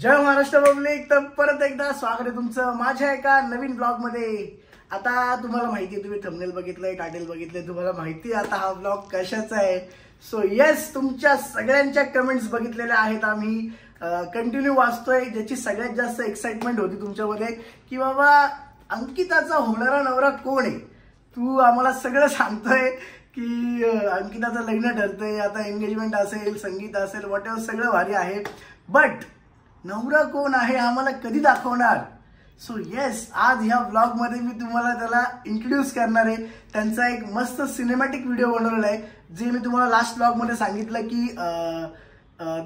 जय Maharashtra public. तर परत एकदा स्वागत आहे तुमचं माझ्या एका नवीन ब्लॉग मध्ये. आता तुम्हाला माहिती आहे, तुम्ही थंबनेल बघितलंय, टायटल बघितलंय, तुम्हाला माहिती आहे आता हा ब्लॉग कशाचा आहे. सो येस, तुमच्या सगळ्यांच्या कमेंट्स बघितलेल्या आहेत, आम्ही कंटिन्यू वाचतोय. ज्याची सगळ्यात जास्त एक्साइटमेंट होती तुमच्यामध्ये की बाबा अंकिताचा होणारा नवरा कोण आहे. तू आम्हाला सगळं सांगतोय की अंकिताचं लग्न ठरतंय, आता एंगेजमेंट असेल, संगीत असेल, वॉट एव्हर सगळं भारी आहे, बट नवरा कोण आहे आम्हाला कधी दाखवणार. सो येस, आज ह्या ब्लॉग मध्ये मी तुम्हाला त्याला इंट्रोड्यूस करणार आहे. त्यांचा एक मस्त सिनेमॅटिक व्हिडिओ बनवलेला आहे, जे मी तुम्हाला लास्ट ब्लॉग मध्ये सांगितलं की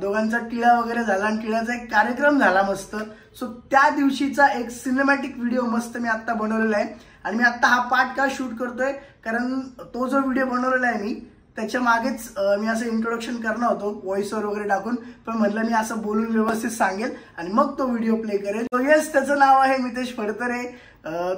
दोघांचा टिळा वगैरे झाला आणि टिळाचा एक कार्यक्रम झाला मस्त. सो त्या दिवशीचा एक सिनेमॅटिक व्हिडिओ मस्त मी आता बनवलेला आहे. आणि मी आता हा पार्ट का शूट करतोय, कारण तो जो व्हिडिओ बनवलेला आहे मी त्याच्या मागेच मी असं इंट्रोडक्शन करणार होतो व्हॉइसवर वगैरे टाकून, पण म्हटलं मी असं बोलून व्यवस्थित सांगेल आणि मग तो व्हिडिओ प्ले करेल. सो येस, त्याचं नाव आहे मितेश फडतरे.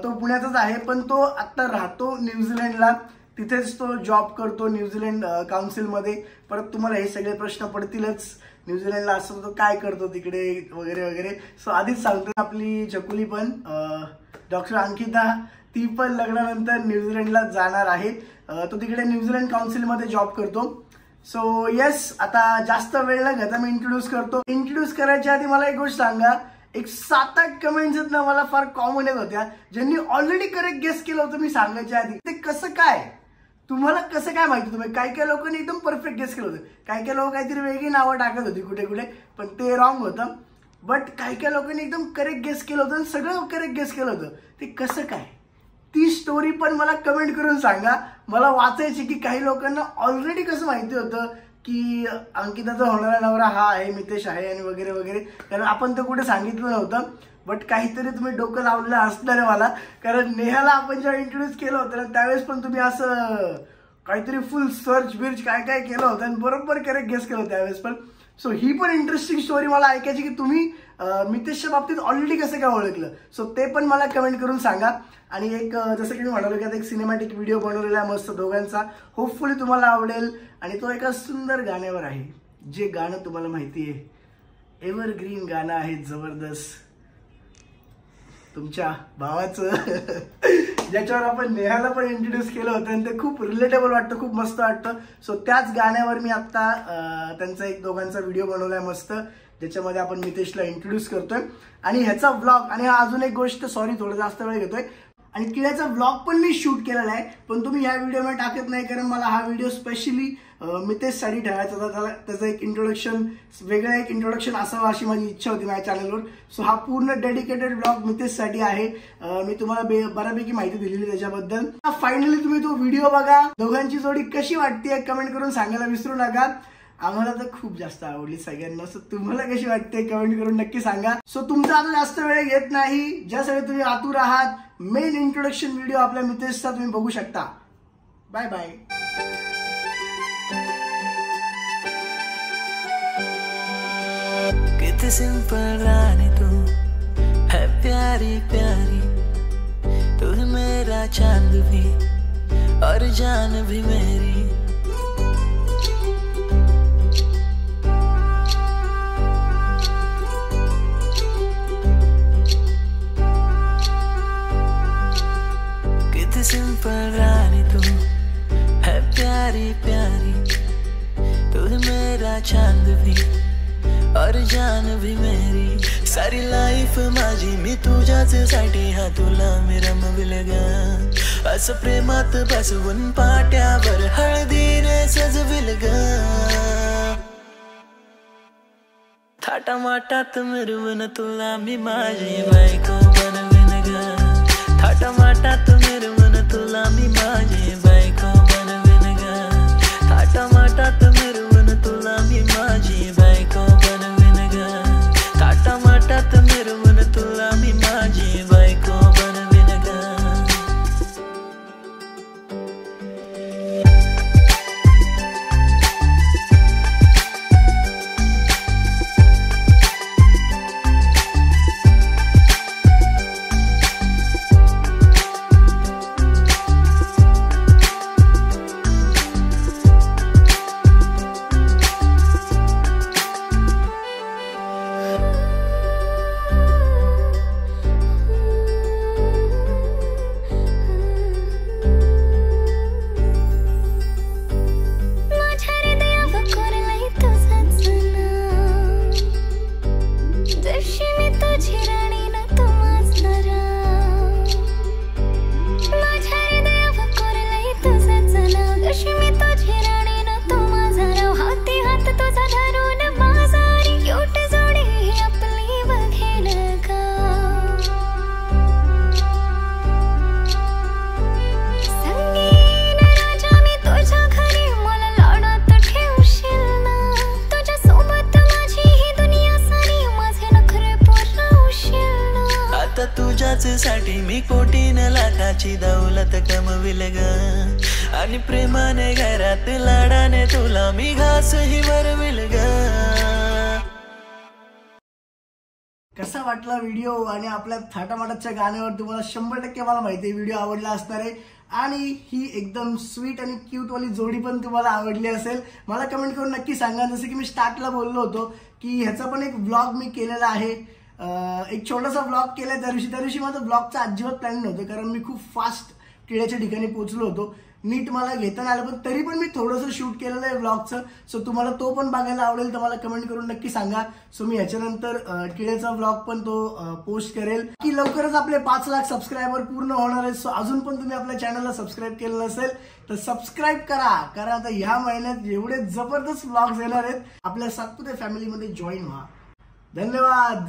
तो पुण्यातच आहे, पण तो आता राहतो न्यूझीलंडला. तिथेच तो जॉब करतो न्यूझीलंड काउन्सिलमध्ये. परत तुम्हाला हे सगळे प्रश्न पडतीलच, न्यूझीलंडला असं तो काय करतो तिकडे वगैरे वगैरे. सो आधीच सांगतो, आपली चकुली पण डॉक्टर अंकिता, ती पण लग्नानंतर न्यूझीलंडला जाणार आहे. तो तिकडे न्यूझीलंड काउन्सिलमध्ये जॉब करतो. सो येस, आता जास्त वेळ न घेता मी इंट्रोड्यूस करतो. इंट्रोड्यूस करायच्या आधी मला एक गोष्ट सांगा, एक 7-8 कमेंट्स आहेत ना मला फार कॉमन येत होत्या, ज्यांनी ऑलरेडी करेक्ट गेस केलं होतं मी सांगायच्या आधी. ते कसं काय, तुम्हाला कसं काय माहिती. तुम्ही काही लोकांनी एकदम परफेक्ट गेस केलं होतं, काही लोक काहीतरी वेगळी नावं टाकत होती कुठे कुठे, पण ते रॉंग होतं. बट काही लोकांनी एकदम करेक्ट गेस केलं होतं, सगळं करेक्ट गेस केलं होतं. ते कसं काय, ती स्टोरी पण मला कमेंट करून सांगा. मला वाचायची की काही लोकांना ऑलरेडी कसं माहिती होतं की अंकिताचा होणारा नवरा हा आहे, मितेश आहे आणि वगैरे वगैरे. कारण आपण तर कुठे सांगितलं नव्हतं, बट काहीतरी तुम्ही डोकं लावलेलं असणार आहे मला. कारण नेहाला आपण जेव्हा इंट्रोड्यूस केलं होतं ना, त्यावेळेस पण तुम्ही असं काहीतरी फुल सर्च बिर्च काय काय केलं होतं आणि बरोबर करेक्ट गेस केलं त्यावेळेस पण. सो ही पण इंटरेस्टिंग स्टोरी मला ऐकायची की तुम्ही मितेशच्या बाबतीत ऑलरेडी कसं काय ओळखलं. सो ते पण मला कमेंट करून सांगा. आणि एक जसं की मी म्हणालो की आता एक सिनेमॅटिक व्हिडिओ बनवलेला आहे मस्त दोघांचा, होपफुली तुम्हाला आवडेल. आणि तो एका सुंदर गाण्यावर आहे, जे गाणं तुम्हाला माहिती आहे, एव्हरग्रीन गाणं आहे, जबरदस्त, तुमच्या भावाचं, ज्याच्यावर आपण नेहाला पण इंट्रोड्यूस केलं होतं आणि ते खूप रिलेटेबल वाटतं, खूप मस्त वाटतं. सो त्याच गाण्यावर मी आता त्यांचा एक दोघांचा व्हिडिओ बनवलाय मस्त, ज्याच्यामध्ये आपण मितेशला इंट्रोड्यूस करतोय. आणि ह्याचा व्लॉग, आणि हा अजून एक गोष्ट, सॉरी थोडं जास्त वेळ घेतोय, आणि टिळाचा व्लॉग पण मी शूट केलेला आहे, पण तुम्ही ह्या व्हिडिओमध्ये टाकत नाही, कारण मला हा व्हिडिओ स्पेशली मितेशसाठी ठेवायचा होता. त्याचं एक इंट्रोडक्शन, वेगळं एक इंट्रोडक्शन असावं अशी माझी इच्छा होती माझ्या चॅनलवर. सो हा पूर्ण डेडिकेटेड ब्लॉग मितेशसाठी आहे. मी तुम्हाला बऱ्यापैकी माहिती दिलेली त्याच्याबद्दल. फायनली तुम्ही तो व्हिडिओ बघा. दोघांची जोडी कशी वाटते कमेंट करून सांगायला विसरू नका. आम्हाला तर खूप जास्त आवडली सगळ्यांना. सो तुम्हाला कशी वाटते कमेंट करून नक्की सांगा. सो तुमचा आता जास्त वेळ घेत नाही, ज्यासाठी तुम्ही आतुर आहात, मेन इंट्रोडक्शन व्हिडिओ आपल्या मितेशचा तुम्ही बघू शकता. Bye bye. कितनी सिंपल रानी तू है, प्यारी प्यारी तू है, मेरा चांद भी और जान भी मेरी. कितनी सिंपल रानी तू है, प्यारी प्यारी तू है, मेरा चांद भी और जान भी मेरी. सारी लाईफ माझी मी तुझ्याच साठी, हा तुला मी रमविल ग. असं प्रेमात बसवून पाट्यावर हळदीने सजविल ग. थाटामाटात मिरवून तुला मी माझी बायको बनविन ग. थाटामाटात मिरवून तुला मी माझी बायको बनविन ग. थाटामाटात मिरवून तुला मी माझी बायको बनविन ग. थाटामाटात मिरवून तुला मी माझी बायको बनविन ग. तुझ्याच साठी मी कोटीन लाखाची दौलत कमविल ग आणि प्रेमाने घरात लाडाने तुला मी घास ही वरविल ग. कसा वाटला व्हिडिओ आणि आपल्या थाटामाटाच्या गाण्यावर तुम्हाला 100% मला माहिती आहे व्हिडिओ आवडला असणार आहे आणि ही एकदम स्वीट आणि क्यूट वाली जोडी पण तुम्हाला आवडली असेल. मला कमेंट करून नक्की सांगा. जसं की मी स्टार्टला बोललो होतो की ह्याचा पण एक व्लॉग मी केलेला आहे, एक छोटासा व्लॉग केलाय त्या दिवशी माझा व्लॉगचा अजिबात प्लॅन नव्हतं कारण मी खूप फास्ट टिळ्याच्या ठिकाणी पोहोचलो होतो, नीट मला घेता नाही आलं, पण तरी पण मी थोडंसं शूट केलेलं आहे व्लॉगचं. सो तुम्हाला तो पण बघायला आवडेल तर मला कमेंट करून नक्की सांगा. सो मी ह्याच्यानंतर टिळ्याचा व्लॉग पण तो पोस्ट करेल की लवकरच आपले 5 लाख सबस्क्रायबर पूर्ण होणार आहेत. सो अजून पण तुम्ही आपल्या चॅनलला सबस्क्राईब केलं नसेल तर सबस्क्राईब करा, कारण आता ह्या महिन्यात एवढे जबरदस्त व्लॉग्स येणार आहेत. आपल्या सातपुते फॅमिलीमध्ये जॉईन व्हा. धन्यवाद.